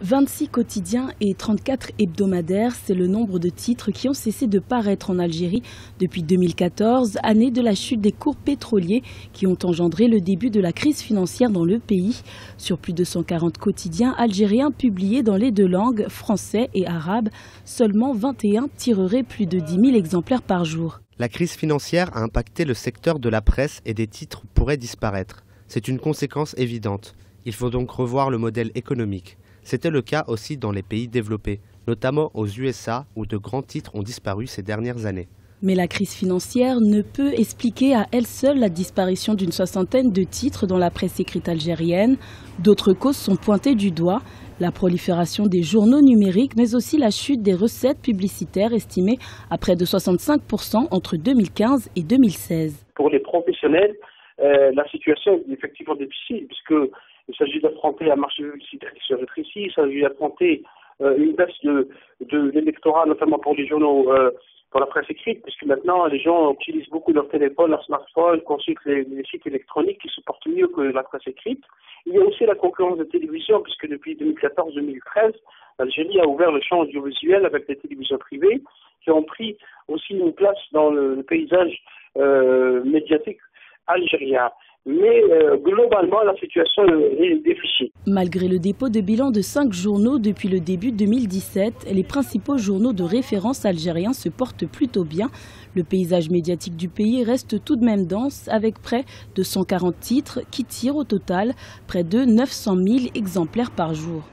26 quotidiens et 34 hebdomadaires, c'est le nombre de titres qui ont cessé de paraître en Algérie depuis 2014, année de la chute des cours pétroliers qui ont engendré le début de la crise financière dans le pays. Sur plus de 140 quotidiens algériens publiés dans les deux langues, français et arabe, seulement 21 tireraient plus de 10 000 exemplaires par jour. La crise financière a impacté le secteur de la presse et des titres pourraient disparaître. C'est une conséquence évidente. Il faut donc revoir le modèle économique. C'était le cas aussi dans les pays développés, notamment aux USA où de grands titres ont disparu ces dernières années. Mais la crise financière ne peut expliquer à elle seule la disparition d'une soixantaine de titres dans la presse écrite algérienne. D'autres causes sont pointées du doigt, la prolifération des journaux numériques, mais aussi la chute des recettes publicitaires estimées à près de 65% entre 2015 et 2016. Pour les professionnels, la situation est effectivement difficile puisqu'il s'agit d'affronter un marché publicitaire qui se rétrécit, il s'agit d'affronter une baisse de l'électorat, notamment pour les journaux, pour la presse écrite, puisque maintenant les gens utilisent beaucoup leur téléphone, leur smartphone, consultent les sites électroniques qui se portent mieux que la presse écrite. Il y a aussi la concurrence de télévision, puisque depuis 2014-2013, l'Algérie a ouvert le champ audiovisuel avec des télévisions privées qui ont pris aussi une place dans le paysage médiatique algérien. Mais globalement, la situation est difficile. Malgré le dépôt de bilan de 5 journaux depuis le début 2017, les principaux journaux de référence algériens se portent plutôt bien. Le paysage médiatique du pays reste tout de même dense, avec près de 140 titres qui tirent au total près de 900 000 exemplaires par jour.